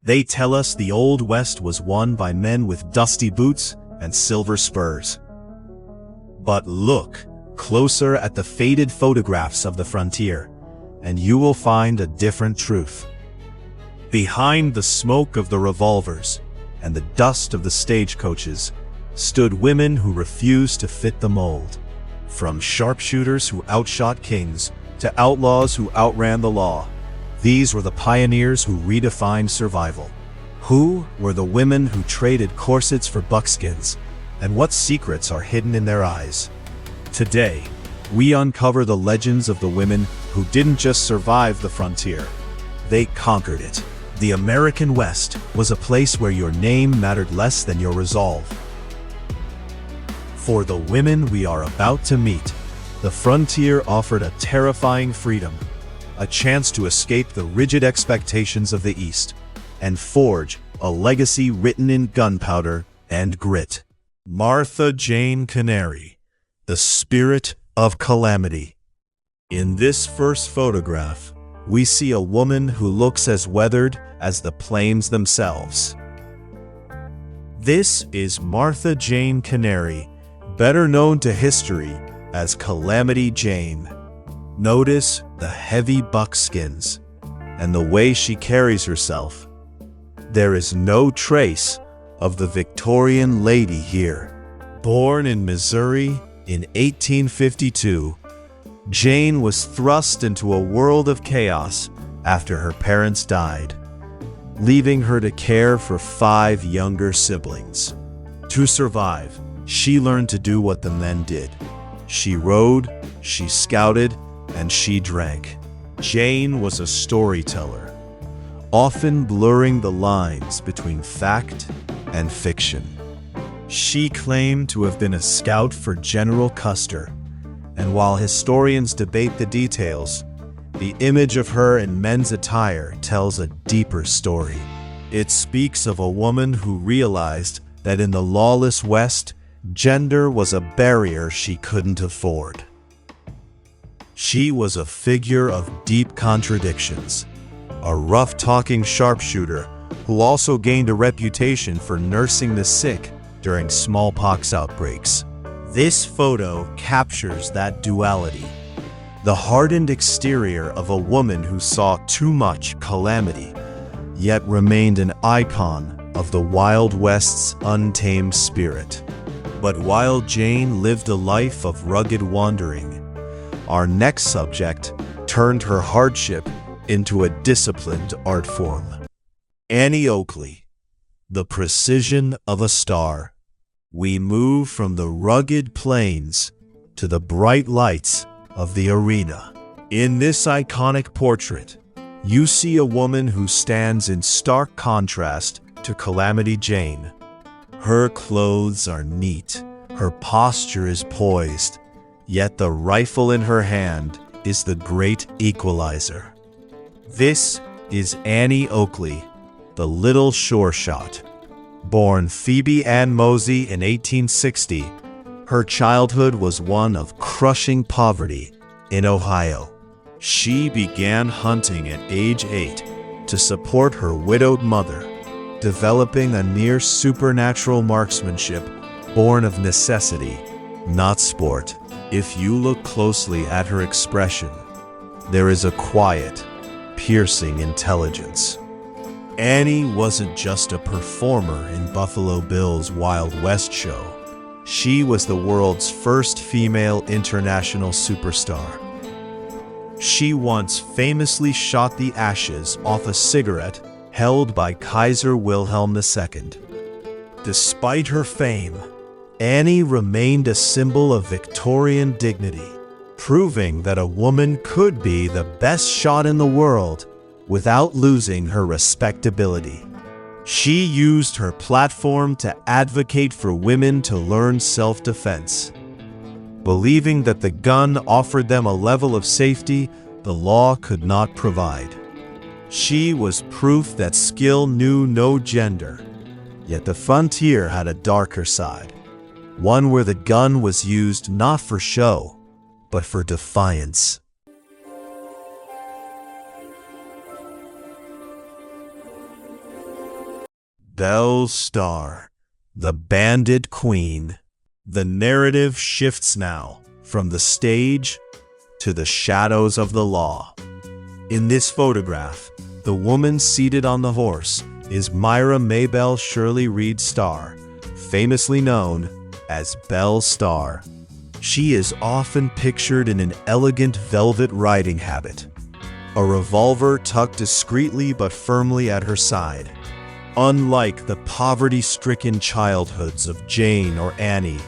They tell us the Old West was won by men with dusty boots and silver spurs. But look closer at the faded photographs of the frontier, and you will find a different truth. Behind the smoke of the revolvers and the dust of the stagecoaches stood women who refused to fit the mold. From sharpshooters who outshot kings to outlaws who outran the law, these were the pioneers who redefined survival. Who were the women who traded corsets for buckskins, and what secrets are hidden in their eyes? Today, we uncover the legends of the women who didn't just survive the frontier, they conquered it. The American West was a place where your name mattered less than your resolve. For the women we are about to meet, the frontier offered a terrifying freedom, a chance to escape the rigid expectations of the East, and forge a legacy written in gunpowder and grit. Martha Jane Canary, the spirit of calamity. In this first photograph, we see a woman who looks as weathered as the plains themselves. This is Martha Jane Canary, better known to history as Calamity Jane. Notice the heavy buckskins and the way she carries herself. There is no trace of the Victorian lady here. Born in Missouri in 1852, Jane was thrust into a world of chaos after her parents died, leaving her to care for 5 younger siblings. To survive, she learned to do what the men did. She rode, she scouted, and she drank. Jane was a storyteller, often blurring the lines between fact and fiction. She claimed to have been a scout for General Custer, and while historians debate the details, the image of her in men's attire tells a deeper story. It speaks of a woman who realized that in the lawless West, gender was a barrier she couldn't afford. She was a figure of deep contradictions, a rough-talking sharpshooter who also gained a reputation for nursing the sick during smallpox outbreaks. This photo captures that duality, the hardened exterior of a woman who saw too much calamity, yet remained an icon of the Wild West's untamed spirit. But while Jane lived a life of rugged wandering, our next subject turned her hardship into a disciplined art form. Annie Oakley, the precision of a star. We move from the rugged plains to the bright lights of the arena. In this iconic portrait, you see a woman who stands in stark contrast to Calamity Jane. Her clothes are neat, her posture is poised, yet the rifle in her hand is the great equalizer. This is Annie Oakley, the Little Sure Shot. Born Phoebe Ann Mosey in 1860, her childhood was one of crushing poverty in Ohio. She began hunting at age 8 to support her widowed mother, developing a near supernatural marksmanship born of necessity, not sport. If you look closely at her expression, there is a quiet, piercing intelligence. Annie wasn't just a performer in Buffalo Bill's Wild West show. She was the world's first female international superstar. She once famously shot the ashes off a cigarette held by Kaiser Wilhelm II. Despite her fame, Annie remained a symbol of Victorian dignity, proving that a woman could be the best shot in the world without losing her respectability. She used her platform to advocate for women to learn self-defense, believing that the gun offered them a level of safety the law could not provide. She was proof that skill knew no gender, yet the frontier had a darker side, one where the gun was used not for show, but for defiance. Belle Starr, the bandit queen. The narrative shifts now from the stage to the shadows of the law. In this photograph, the woman seated on the horse is Myra Maybelle Shirley Reed Starr, famously known as Belle Starr. She is often pictured in an elegant velvet riding habit, a revolver tucked discreetly but firmly at her side. Unlike the poverty-stricken childhoods of Jane or Annie,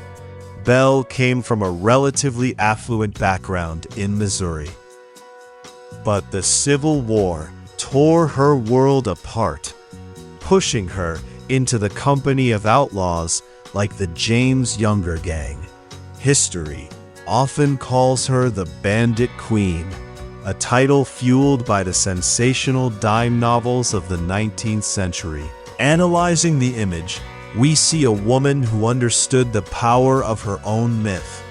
Belle came from a relatively affluent background in Missouri. But the Civil War tore her world apart, pushing her into the company of outlaws like the James Younger Gang. History often calls her the Bandit Queen, a title fueled by the sensational dime novels of the 19th century. Analyzing the image, we see a woman who understood the power of her own myth.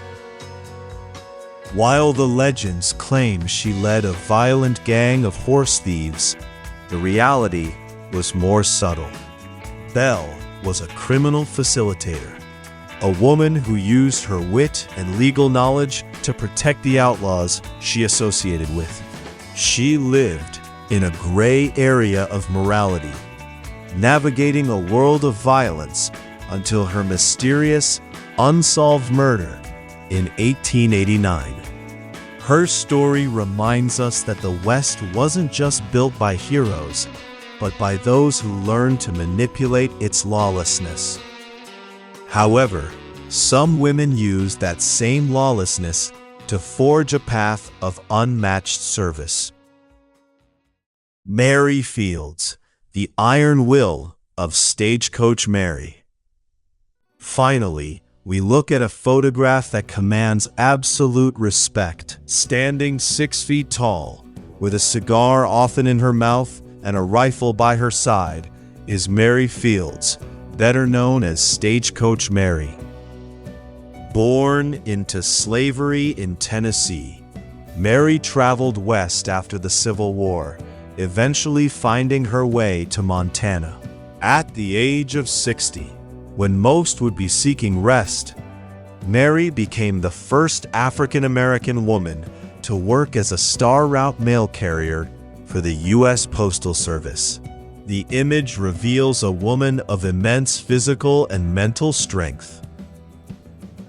While the legends claim she led a violent gang of horse thieves, the reality was more subtle. Belle was a criminal facilitator, a woman who used her wit and legal knowledge to protect the outlaws she associated with. She lived in a gray area of morality, navigating a world of violence until her mysterious, unsolved murder in 1889. Her story reminds us that the West wasn't just built by heroes, but by those who learned to manipulate its lawlessness. However, some women used that same lawlessness to forge a path of unmatched service. Mary Fields, the iron will of Stagecoach Mary. Finally, we look at a photograph that commands absolute respect. Standing 6 feet tall, with a cigar often in her mouth and a rifle by her side, is Mary Fields, better known as Stagecoach Mary. Born into slavery in Tennessee, Mary traveled west after the Civil War, eventually finding her way to Montana. At the age of 60, when most would be seeking rest, Mary became the first African-American woman to work as a Star Route mail carrier for the U.S. Postal Service. The image reveals a woman of immense physical and mental strength.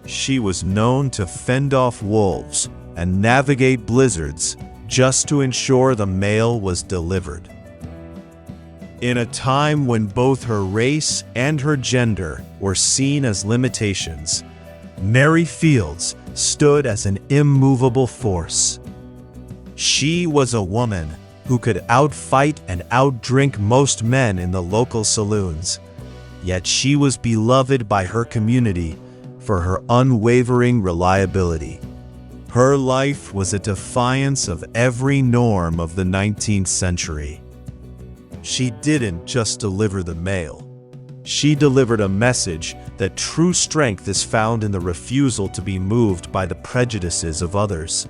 She was known to fend off wolves and navigate blizzards just to ensure the mail was delivered. In a time when both her race and her gender were seen as limitations, Mary Fields stood as an immovable force. She was a woman who could outfight and outdrink most men in the local saloons, yet she was beloved by her community for her unwavering reliability. Her life was a defiance of every norm of the 19th century. She didn't just deliver the mail. She delivered a message that true strength is found in the refusal to be moved by the prejudices of others.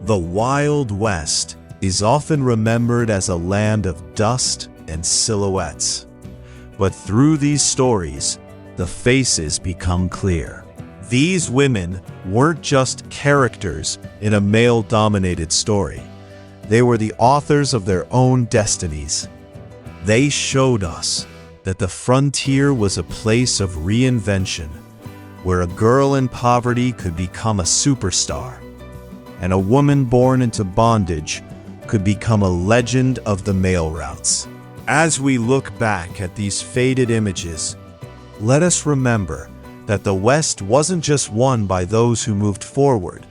The Wild West is often remembered as a land of dust and silhouettes. But through these stories, the faces become clear. These women weren't just characters in a male-dominated story. They were the authors of their own destinies. They showed us that the frontier was a place of reinvention, where a girl in poverty could become a superstar, and a woman born into bondage could become a legend of the mail routes. As we look back at these faded images, let us remember that the West wasn't just won by those who moved forward,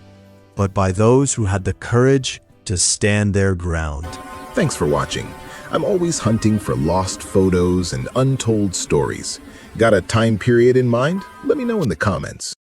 but by those who had the courage to stand their ground. Thanks for watching. I'm always hunting for lost photos and untold stories. Got a time period in mind? Let me know in the comments.